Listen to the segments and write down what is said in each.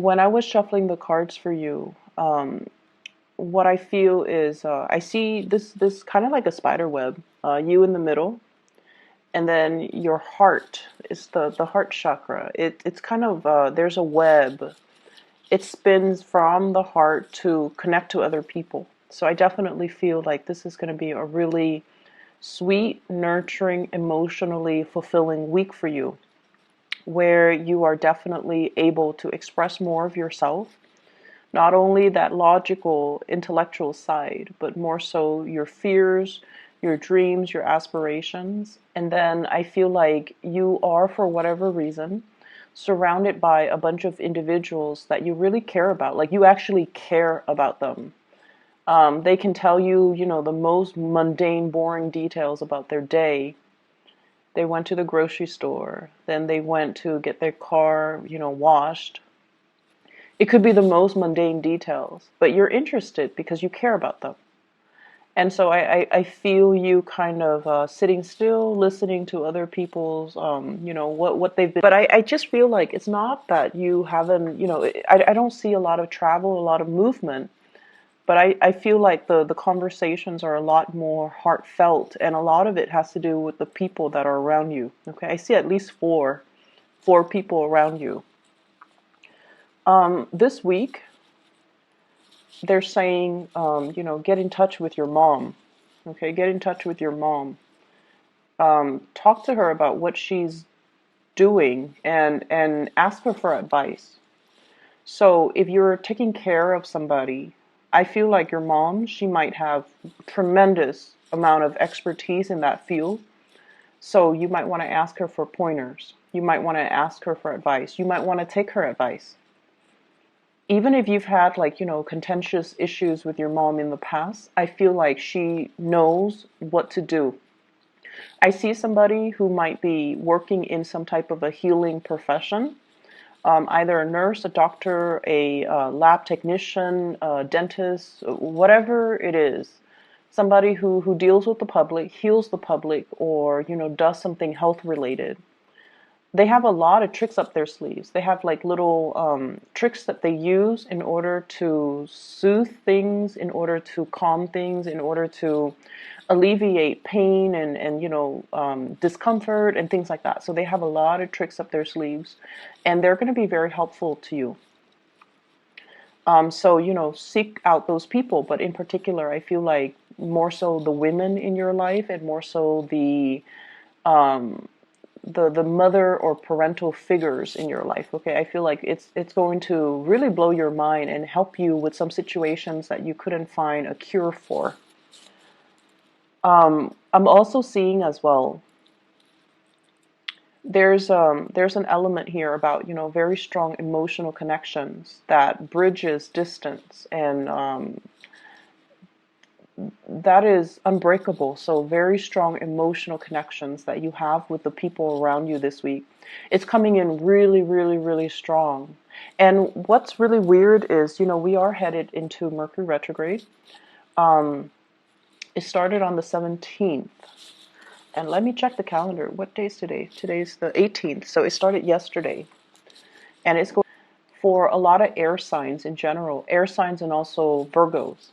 when I was shuffling the cards for you, what I feel is I see this kind of like a spider web, you in the middle, and then your heart is the heart chakra. It's kind of there's a web. It spins from the heart to connect to other people. So I definitely feel like this is going to be a really sweet, nurturing, emotionally fulfilling week for you, where you are definitely able to express more of yourself, not only that logical, intellectual side, but more so your fears, your dreams, your aspirations. And then I feel like you are, for whatever reason, surrounded by a bunch of individuals that you really care about. Like you actually care about them. They can tell you, the most mundane, boring details about their day. They went to the grocery store, then they went to get their car, washed. It could be the most mundane details, but you're interested because you care about them. And so I feel you kind of sitting still, listening to other people's, what they've been. But I just feel like it's not that you haven't, I don't see a lot of travel, a lot of movement. But I feel like the conversations are a lot more heartfelt, and a lot of it has to do with the people that are around you. Okay, I see at least four people around you. This week, they're saying, get in touch with your mom. Okay, get in touch with your mom. Talk to her about what she's doing and ask her for advice. So if you're taking care of somebody, I feel like your mom, she might have tremendous amount of expertise in that field. So you might want to ask her for pointers. You might want to ask her for advice. You might want to take her advice. Even if you've had contentious issues with your mom in the past, I feel like she knows what to do. I see somebody who might be working in some type of a healing profession, either a nurse, a doctor, a lab technician, a dentist, whatever it is. Somebody who deals with the public, heals the public, or does something health related. They have a lot of tricks up their sleeves. They have like little tricks that they use in order to soothe things, in order to calm things, in order to alleviate pain and discomfort and things like that. So they have a lot of tricks up their sleeves, and they're going to be very helpful to you. So seek out those people, but in particular, I feel like more so the women in your life, and more so um, the mother or parental figures in your life. Okay, I feel like it's going to really blow your mind and help you with some situations that you couldn't find a cure for. I'm also seeing as well, there's an element here about very strong emotional connections that bridges distance, and that is unbreakable. So very strong emotional connections that you have with the people around you this week. It's coming in really, really, really strong. And what's really weird is, we are headed into Mercury retrograde. It started on the 17th. And let me check the calendar. What day is today? Today's the 18th. So it started yesterday. And it's going for a lot of air signs in general, air signs and also Virgos.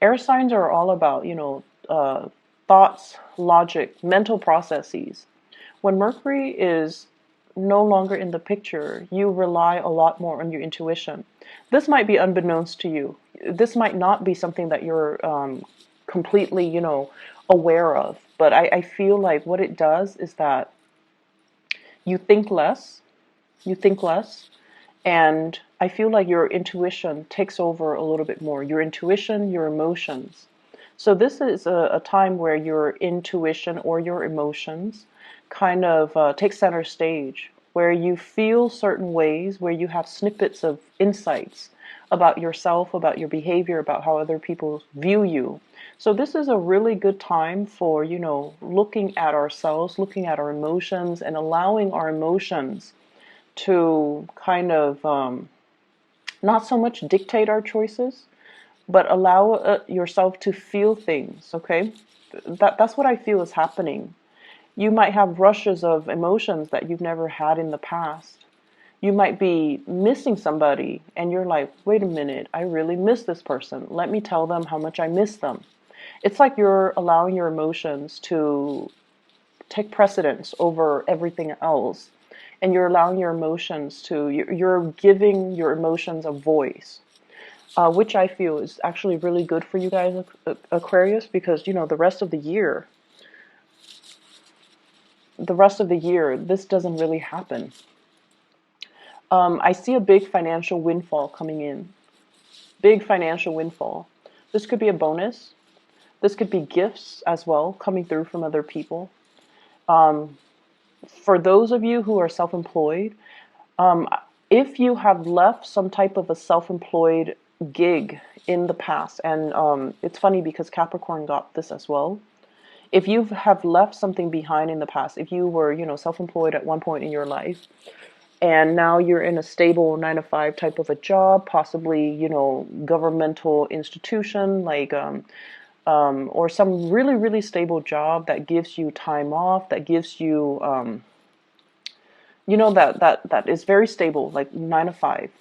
Air signs are all about, thoughts, logic, mental processes. When Mercury is no longer in the picture, you rely a lot more on your intuition. This might be unbeknownst to you. This might not be something that you're completely, aware of. But I feel like what it does is that you think less, you think less, and I feel like your intuition takes over a little bit more. Your intuition, your emotions. So this is a time where your intuition or your emotions kind of take center stage, where you feel certain ways, where you have snippets of insights about yourself, about your behavior, about how other people view you. So this is a really good time for, looking at ourselves, looking at our emotions, and allowing our emotions to kind of not so much dictate our choices, but allow yourself to feel things, okay? That's what I feel is happening. You might have rushes of emotions that you've never had in the past. You might be missing somebody and you're like, wait a minute, I really miss this person. Let me tell them how much I miss them. It's like you're allowing your emotions to take precedence over everything else. And you're allowing your emotions to, you're giving your emotions a voice, which I feel is actually really good for you guys, Aquarius, because, the rest of the year, this doesn't really happen. I see a big financial windfall coming in. Big financial windfall. This could be a bonus. This could be gifts as well coming through from other people. For those of you who are self-employed, if you have left some type of a self-employed gig in the past, and it's funny because Capricorn got this as well. If you have left something behind in the past, if you were, self-employed at one point in your life, and now you're in a stable 9 to 5 type of a job, possibly, governmental institution, like, or some really, really stable job that gives you time off, that gives you, that is very stable, like 9 to 5,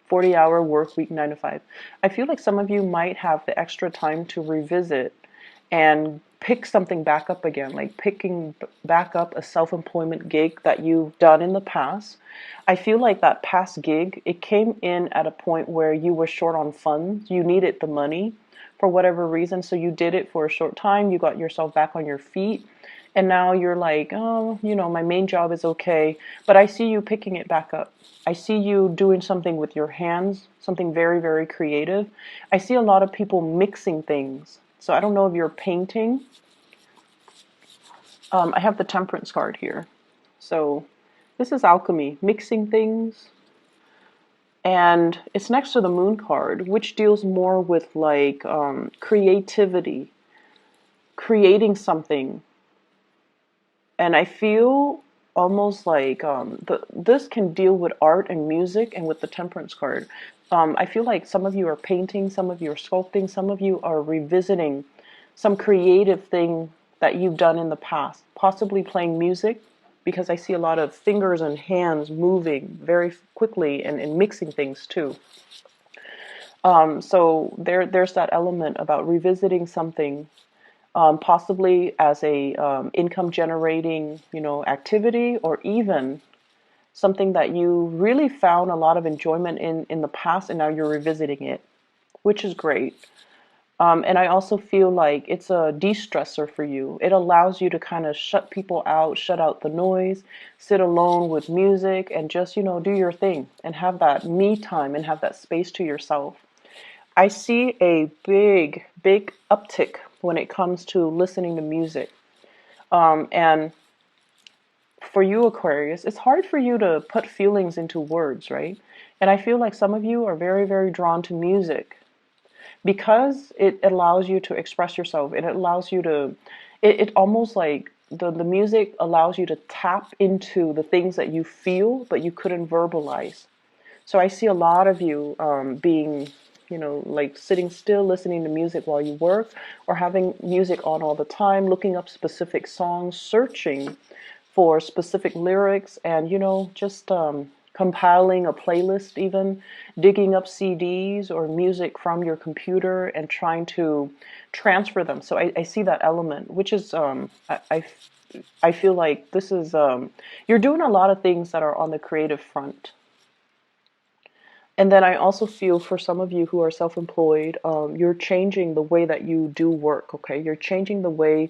40-hour work week, 9 to 5. I feel like some of you might have the extra time to revisit and pick something back up again, like picking back up a self-employment gig that you've done in the past. I feel like that past gig, it came in at a point where you were short on funds. You needed the money for whatever reason, so you did it for a short time. You got yourself back on your feet, and now you're like, oh, my main job is okay, but I see you picking it back up. I see you doing something with your hands, something very, very creative. I see a lot of people mixing things. So I don't know if you're painting. I have the Temperance card here. So this is alchemy, mixing things. And it's next to the Moon card, which deals more with like creativity, creating something. And I feel almost like this can deal with art and music, and with the Temperance card. I feel like some of you are painting, some of you are sculpting, some of you are revisiting some creative thing that you've done in the past, possibly playing music, because I see a lot of fingers and hands moving very quickly and mixing things too. So there's that element about revisiting something, possibly as a income generating, activity, or even something that you really found a lot of enjoyment in the past, and now you're revisiting it, which is great. And I also feel like it's a de-stressor for you. It allows you to kind of shut people out, shut out the noise, sit alone with music, and just, do your thing and have that me time and have that space to yourself. I see a big, big uptick when it comes to listening to music. And for you, Aquarius, it's hard for you to put feelings into words, right? And I feel like some of you are very, very drawn to music because it allows you to express yourself. It allows you to, it almost like the music allows you to tap into the things that you feel, but you couldn't verbalize. So I see a lot of you being, like sitting still, listening to music while you work, or having music on all the time, looking up specific songs, searching for specific lyrics, and, just compiling a playlist, even digging up CDs or music from your computer and trying to transfer them. So I see that element, which is, I feel like this is, you're doing a lot of things that are on the creative front. And then I also feel for some of you who are self-employed, you're changing the way that you do work, okay? You're changing the way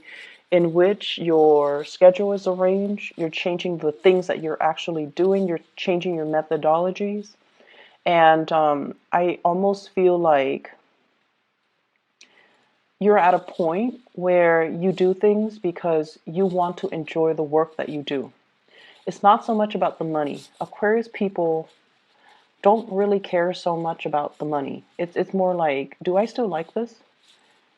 in which your schedule is arranged. You're changing the things that you're actually doing. You're changing your methodologies. And I almost feel like you're at a point where you do things because you want to enjoy the work that you do. It's not so much about the money. Aquarius people don't really care so much about the money. It's more like, do I still like this?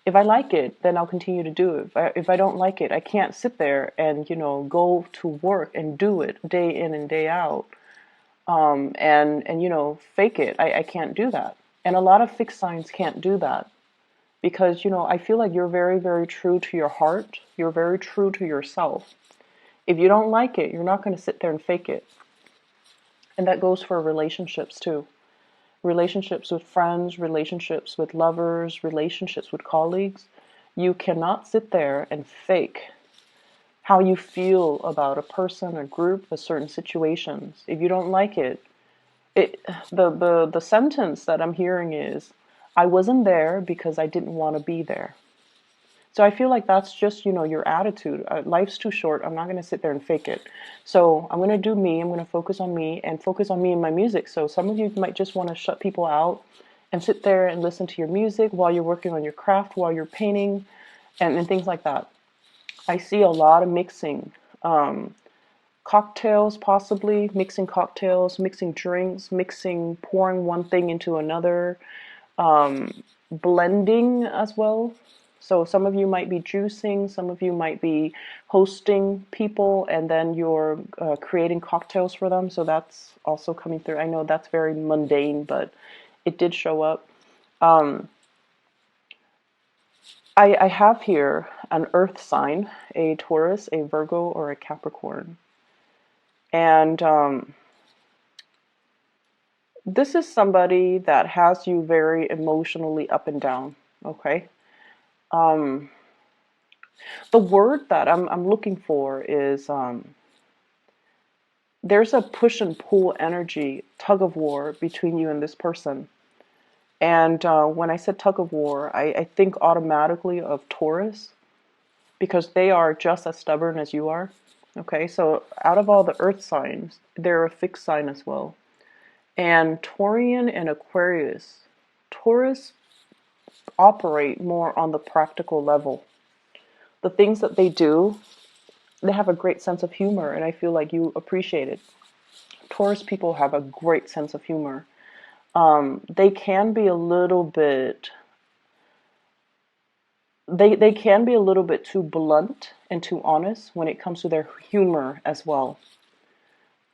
If I like it, then I'll continue to do it. If I don't like it, I can't sit there and, go to work and do it day in and day out, and fake it. I can't do that. And a lot of fixed signs can't do that because, I feel like you're very, very true to your heart. You're very true to yourself. If you don't like it, you're not going to sit there and fake it. And that goes for relationships too. Relationships with friends, relationships with lovers, relationships with colleagues. You cannot sit there and fake how you feel about a person, a group, a certain situations. If you don't like it, the sentence that I'm hearing is, I wasn't there because I didn't want to be there. So I feel like that's just, your attitude. Life's too short. I'm not going to sit there and fake it. So I'm going to do me. I'm going to focus on me and focus on me and my music. So some of you might just want to shut people out and sit there and listen to your music while you're working on your craft, while you're painting, and things like that. I see a lot of mixing. Cocktails, possibly mixing cocktails, mixing drinks, pouring one thing into another, blending as well. So some of you might be juicing, some of you might be hosting people, and then you're creating cocktails for them. So that's also coming through. I know that's very mundane, but it did show up. I have here an earth sign, a Taurus, a Virgo, or a Capricorn. And this is somebody that has you very emotionally up and down, okay? The word that I'm looking for is there's a push and pull energy, tug of war between you and this person. And when I said tug of war, I think automatically of Taurus because they are just as stubborn as you are. Okay, so out of all the earth signs, they're a fixed sign as well. And Taurian and Aquarius, Taurus operate more on the practical level. The things that they do, they have a great sense of humor, and I feel like you appreciate it. Taurus people have a great sense of humor. They can be a little bit they can be a little bit too blunt and too honest when it comes to their humor as well.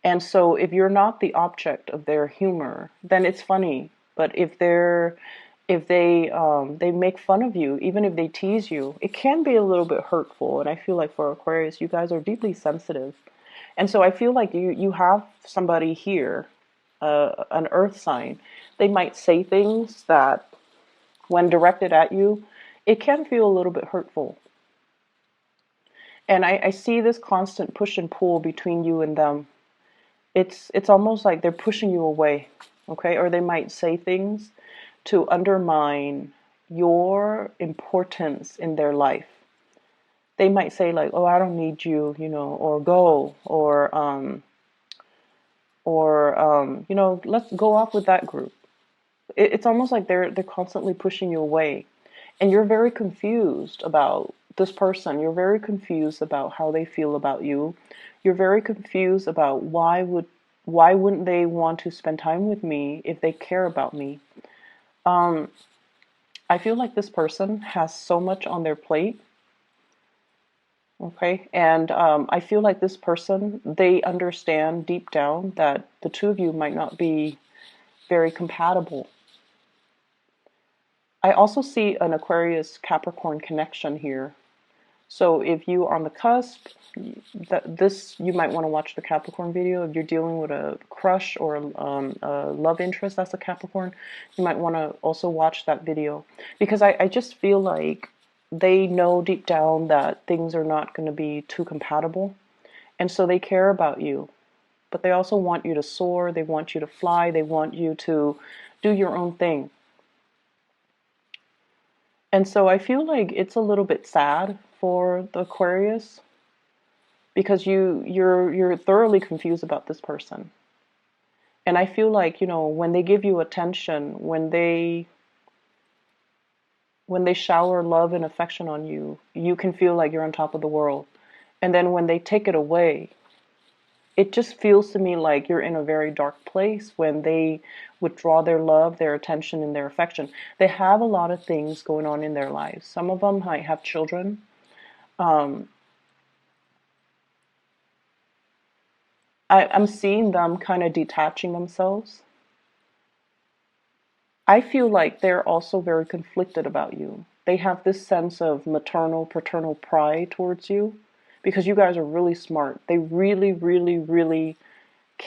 And so if you're not the object of their humor, then it's funny. But if they make fun of you, even if they tease you, it can be a little bit hurtful. And I feel like for Aquarius, you guys are deeply sensitive. And so I feel like you have somebody here, an earth sign. They might say things that when directed at you, it can feel a little bit hurtful. And I see this constant push and pull between you and them. It's almost like they're pushing you away, okay? Or they might say things to undermine your importance in their life. They might say like, "Oh, I don't need you," or "Go," or let's go off with that group. It's almost like they're constantly pushing you away, and you're very confused about this person. You're very confused about how they feel about you. You're very confused about why wouldn't they want to spend time with me if they care about me? I feel like this person has so much on their plate. Okay, and I feel like this person, they understand deep down that the two of you might not be very compatible. I also see an Aquarius Capricorn connection here. So if you are on the cusp, you might want to watch the Capricorn video. If you're dealing with a crush or a love interest that's a Capricorn, you might want to also watch that video because I just feel like they know deep down that things are not going to be too compatible, and so they care about you, but they also want you to soar. They want you to fly. They want you to do your own thing. And so I feel like it's a little bit sad for the Aquarius because you're thoroughly confused about this person. And I feel like, when they give you attention, when they shower love and affection on you, you can feel like you're on top of the world. And then when they take it away, it just feels to me like you're in a very dark place when they withdraw their love, their attention, and their affection. They have a lot of things going on in their lives. Some of them might have children. I'm seeing them kind of detaching themselves. I feel like they're also very conflicted about you. They have this sense of maternal, paternal pride towards you because you guys are really smart. They really, really, really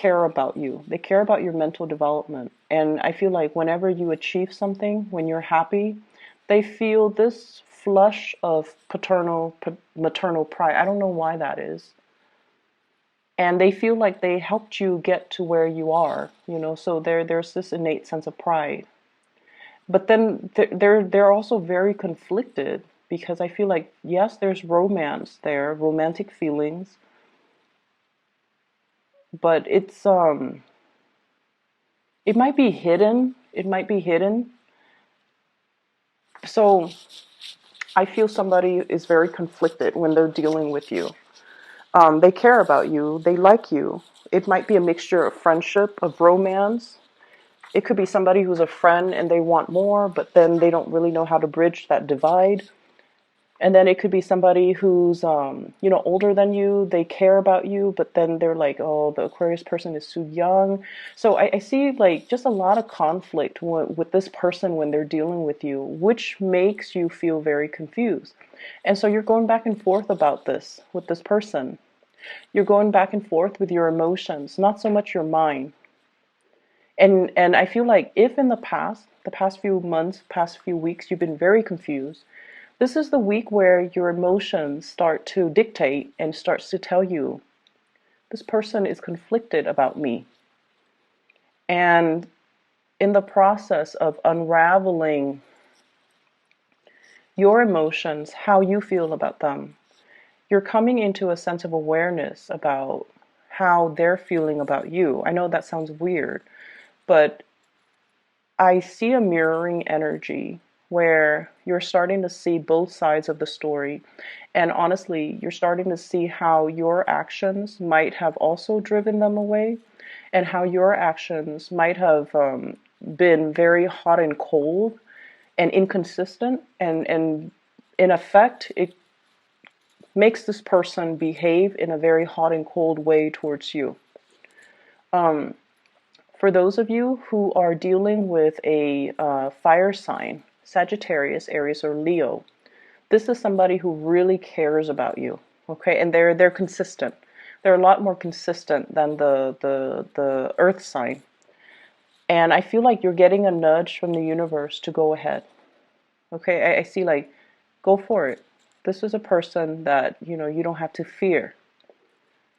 care about you. They care about your mental development. And I feel like whenever you achieve something, when you're happy, they feel this flush of maternal pride. I don't know why that is. And they feel like they helped you get to where you are, so there's this innate sense of pride. But then they're also very conflicted, because I feel like, yes, there's romance there, romantic feelings, but it might be hidden. It might be hidden. So I feel somebody is very conflicted when they're dealing with you. They care about you. They like you. It might be a mixture of friendship, of romance. It could be somebody who's a friend and they want more, but then they don't really know how to bridge that divide. And then it could be somebody who's, older than you. They care about you, but then they're like, oh, the Aquarius person is too young. So I see like just a lot of conflict with this person when they're dealing with you, which makes you feel very confused. And so you're going back and forth about this with this person. You're going back and forth with your emotions, not so much your mind. And I feel like if in the past few months, past few weeks, you've been very confused, this is the week where your emotions start to dictate and starts to tell you, this person is conflicted about me. And in the process of unraveling your emotions, how you feel about them, you're coming into a sense of awareness about how they're feeling about you. I know that sounds weird, but I see a mirroring energy where you're starting to see both sides of the story. And honestly, you're starting to see how your actions might have also driven them away, and how your actions might have been very hot and cold and inconsistent. And in effect, it makes this person behave in a very hot and cold way towards you. For those of you who are dealing with a fire sign, Sagittarius, Aries, or Leo, this is somebody who really cares about you. Okay, and they're consistent. They're a lot more consistent than the Earth sign. And I feel like you're getting a nudge from the universe to go ahead. Okay, I see like, go for it. This is a person that you don't have to fear.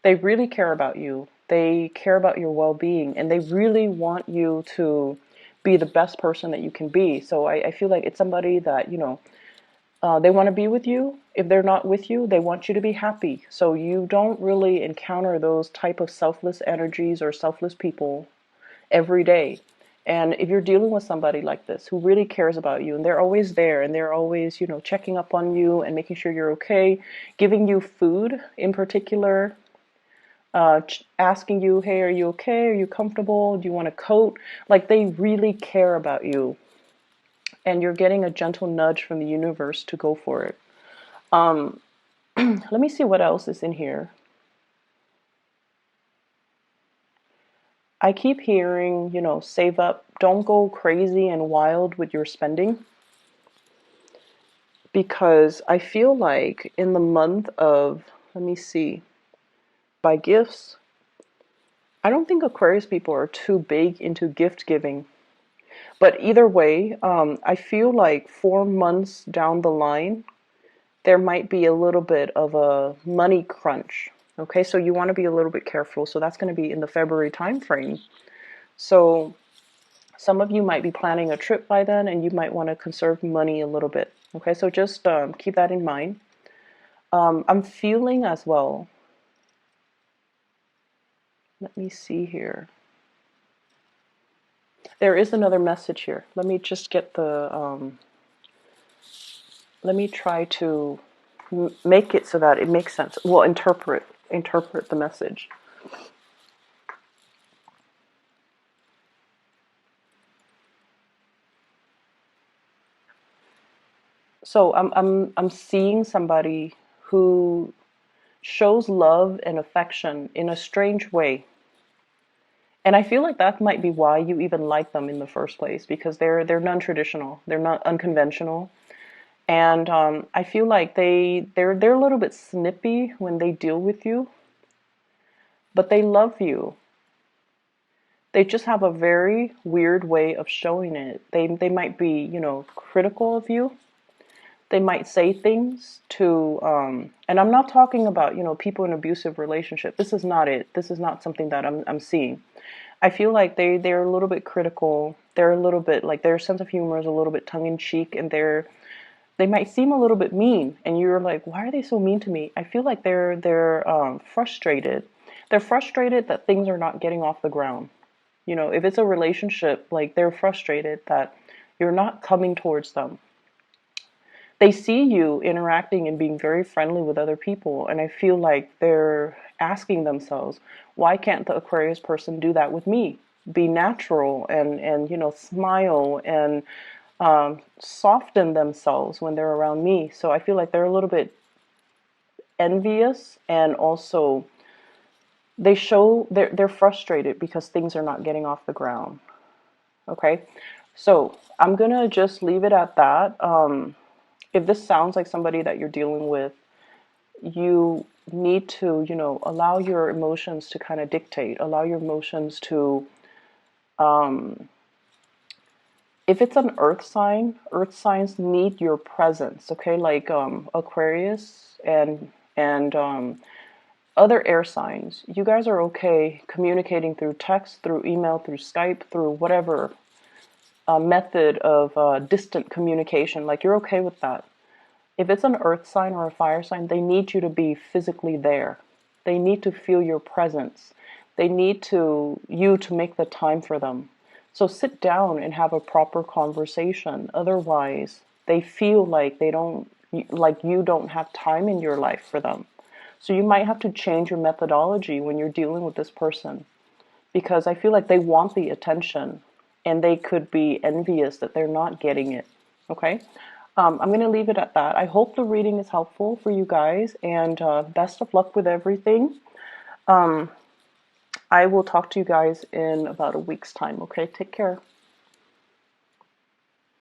They really care about you. They care about your well-being, and they really want you to be the best person that you can be. So I feel like it's somebody that, they want to be with you. If they're not with you, they want you to be happy. So you don't really encounter those type of selfless energies or selfless people every day. And if you're dealing with somebody like this who really cares about you, and they're always there, and they're always, checking up on you and making sure you're okay, giving you food in particular, asking you, hey, are you okay? Are you comfortable? Do you want a coat? Like, they really care about you. And you're getting a gentle nudge from the universe to go for it. Let me see what else is in here. I keep hearing, save up. Don't go crazy and wild with your spending. Because I feel like in the month of, let me see, buy gifts. I don't think Aquarius people are too big into gift giving. But either way, I feel like 4 months down the line, there might be a little bit of a money crunch. Okay, so you want to be a little bit careful. So that's going to be in the February time frame. So some of you might be planning a trip by then, and you might want to conserve money a little bit. Okay, so just keep that in mind. I'm feeling as well. Let me see here. There is another message here. Let me just get the, let me try to make it so that it makes sense. Well, interpret the message. So I'm seeing somebody who shows love and affection in a strange way. And I feel like that might be why you even like them in the first place, because they're non-traditional, they're not unconventional, and I feel like they're a little bit snippy when they deal with you, but they love you. They just have a very weird way of showing it. They might be, you know, critical of you. They might say things to, and I'm not talking about, you know, people in abusive relationship. This is not it. This is not something that I'm seeing. I feel like they're a little bit critical. They're a little bit like their sense of humor is a little bit tongue in cheek, and they might seem a little bit mean, and you're like, why are they so mean to me? I feel like they're frustrated. They're frustrated that things are not getting off the ground. You know, if it's a relationship, like they're frustrated that you're not coming towards them. They see you interacting and being very friendly with other people, and I feel like they're asking themselves, why can't the Aquarius person do that with me? Be natural and you know, smile and soften themselves when they're around me. So I feel like they're a little bit envious, and also they're frustrated because things are not getting off the ground. Okay, so I'm gonna just leave it at that. If this sounds like somebody that you're dealing with, you need to, you know, allow your emotions to kind of dictate, allow your emotions to, if it's an earth signs need your presence, okay? Like Aquarius and other air signs, you guys are okay communicating through text, through email, through Skype, through whatever method of distant communication. Like you're okay with that. If it's an earth sign or a fire sign, they need you to be physically there. They need to feel your presence. They need you to make the time for them. So sit down and have a proper conversation. Otherwise, they feel like you don't have time in your life for them. So you might have to change your methodology when you're dealing with this person, because I feel like they want the attention and they could be envious that they're not getting it. Okay? I'm going to leave it at that. I hope the reading is helpful for you guys, and best of luck with everything. I will talk to you guys in about a week's time. Okay? Take care.